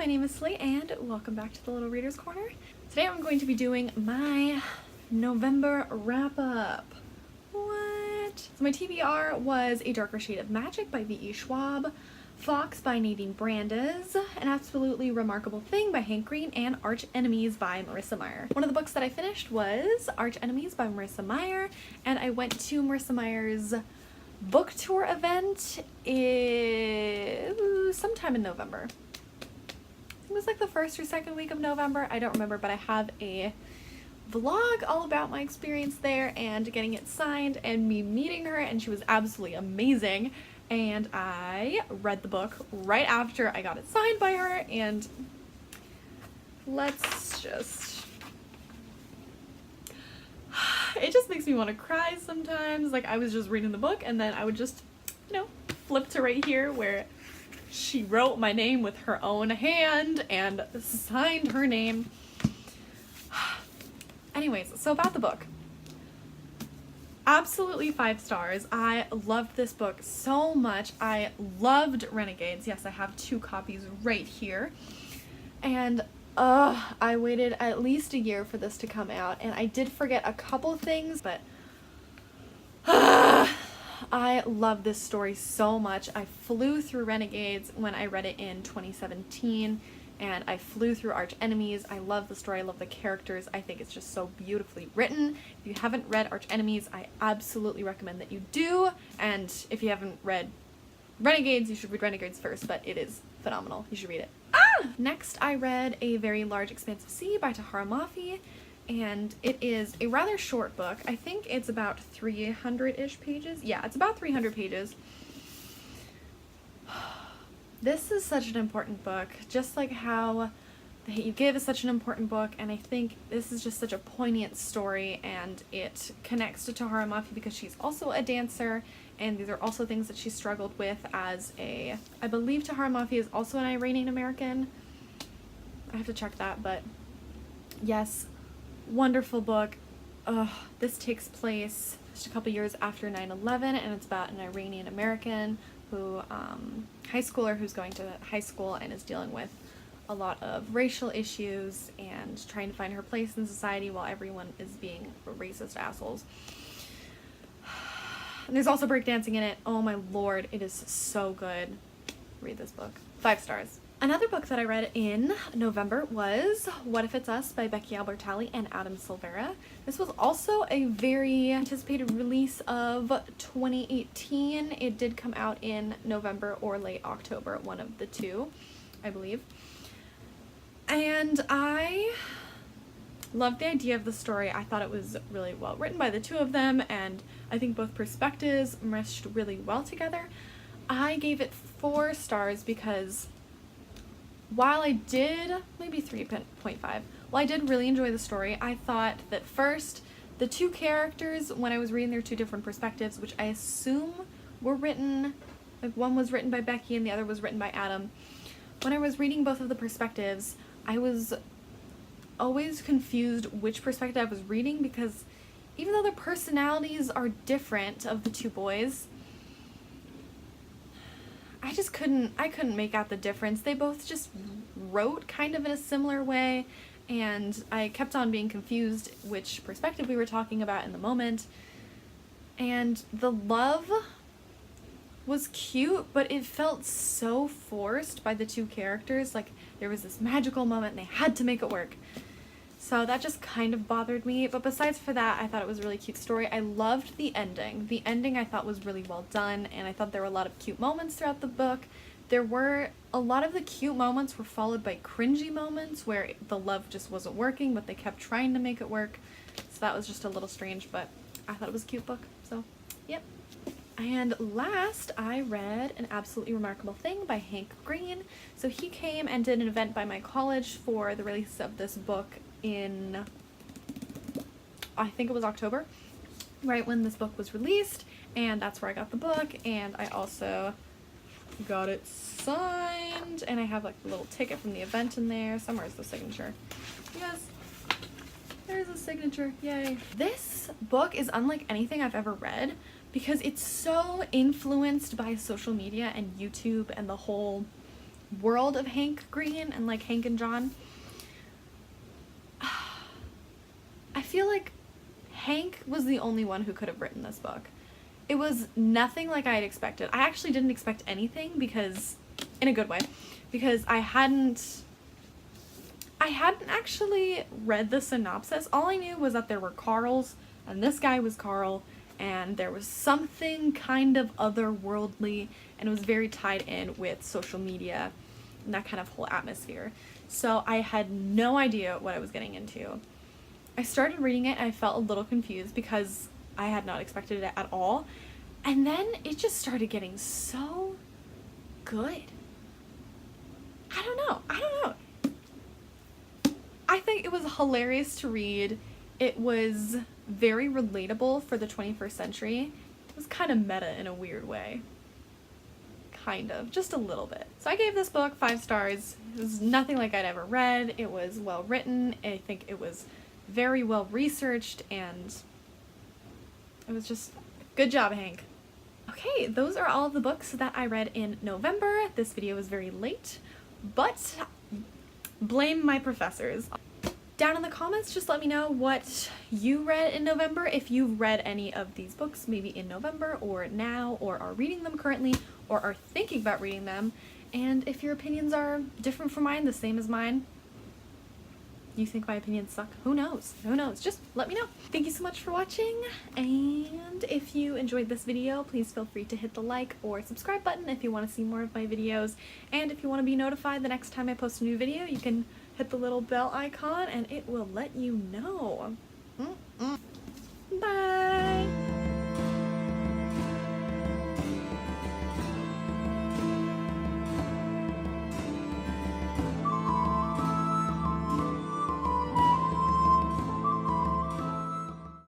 my name is Slay and welcome back to the Little Reader's Corner. Today I'm going to be doing my November wrap-up. What? So my TBR was A Darker Shade of Magic by V.E. Schwab, Fox by Nadine Brandes, An Absolutely Remarkable Thing by Hank Green, and Archenemies by Marissa Meyer. One of the books that I finished was Archenemies by Marissa Meyer, and I went to Marissa Meyer's book tour event sometime in November. It was like the first or second week of November, I don't remember, but I have a vlog all about my experience there and getting it signed and me meeting her, and she was absolutely amazing. And I read the book right after I got it signed by her, and it just makes me want to cry sometimes. Like, I was just reading the book and then I would just, flip to right here where she wrote my name with her own hand and signed her name. Anyways, so about the book. Absolutely 5 stars. I loved this book so much. I loved Renegades. Yes, I have 2 copies right here. And I waited at least a year for this to come out, and I did forget a couple things, but I love this story so much. I flew through Renegades when I read it in 2017, and I flew through Archenemies. I love the story, I love the characters, I think it's just so beautifully written. If you haven't read Archenemies, I absolutely recommend that you do, and if you haven't read Renegades, you should read Renegades first, but it is phenomenal. You should read it. Next, I read A Very Large Expanse of Sea by Tahara Mafi, and it is a rather short book. I think it's about 300-ish pages. Yeah, it's about 300 pages. This is such an important book, just like how The Hate You Give is such an important book, and I think this is just such a poignant story, and it connects to Tahara Mafi because she's also a dancer, and these are also things that she struggled with as a, I believe Tahara Mafi is also an Iranian American. I have to check that, but yes, wonderful book. This takes place just a couple years after 9/11, and it's about an Iranian American who, high schooler who's going to high school and is dealing with a lot of racial issues and trying to find her place in society while everyone is being racist assholes. And there's also breakdancing in it. Oh my lord, it is so good. Read this book. 5 stars. Another book that I read in November was What If It's Us by Becky Albertalli and Adam Silvera. This was also a very anticipated release of 2018. It did come out in November or late October, one of the two, I believe. And I loved the idea of the story. I thought it was really well written by the two of them, and I think both perspectives meshed really well together. I gave it 4 stars because while I did, maybe 3.5, while I did really enjoy the story, I thought that first, the 2 characters, when I was reading their 2 different perspectives, which I assume were written, like one was written by Becky and the other was written by Adam, when I was reading both of the perspectives, I was always confused which perspective I was reading, because even though the personalities are different of the 2 boys, I couldn't make out the difference. They both just wrote kind of in a similar way, and I kept on being confused which perspective we were talking about in the moment. And the love was cute, but it felt so forced by the 2 characters. Like, there was this magical moment and they had to make it work. So that just kind of bothered me, but besides for that, I thought it was a really cute story. I loved the ending. The ending I thought was really well done, and I thought there were a lot of cute moments throughout the book. There were a lot of the cute moments were followed by cringy moments where the love just wasn't working, but they kept trying to make it work. So that was just a little strange, but I thought it was a cute book, so yep. And last, I read An Absolutely Remarkable Thing by Hank Green. So he came and did an event by my college for the release of this book in, I think it was October, right when this book was released, and that's where I got the book, and I also got it signed, and I have like a little ticket from the event in there. Somewhere's the signature. Yes, there's a signature, yay. This book is unlike anything I've ever read because it's so influenced by social media and YouTube and the whole world of Hank Green and like Hank and John. I feel like Hank was the only one who could have written this book. It was nothing like I had expected. I actually didn't expect anything because, in a good way, because I hadn't actually read the synopsis. All I knew was that there were Carls, and this guy was Carl, and there was something kind of otherworldly, and it was very tied in with social media and that kind of whole atmosphere. So I had no idea what I was getting into. I started reading it and I felt a little confused because I had not expected it at all. And then it just started getting so good. I don't know. I think it was hilarious to read. It was very relatable for the 21st century. It was kind of meta in a weird way. Kind of, just a little bit. So I gave this book 5 stars. It was nothing like I'd ever read. It was well written. I think it was very well researched, and it was just good job, Hank. Okay, those are all of the books that I read in November. This video was very late, but blame my professors. Down in the comments, just let me know what you read in November, if you've read any of these books, maybe in November or now, or are reading them currently, or are thinking about reading them, and if your opinions are different from mine, the same as mine. You think my opinions suck? Who knows? Who knows? Just let me know. Thank you so much for watching, and if you enjoyed this video, please feel free to hit the like or subscribe button if you want to see more of my videos, and if you want to be notified the next time I post a new video, you can hit the little bell icon and it will let you know.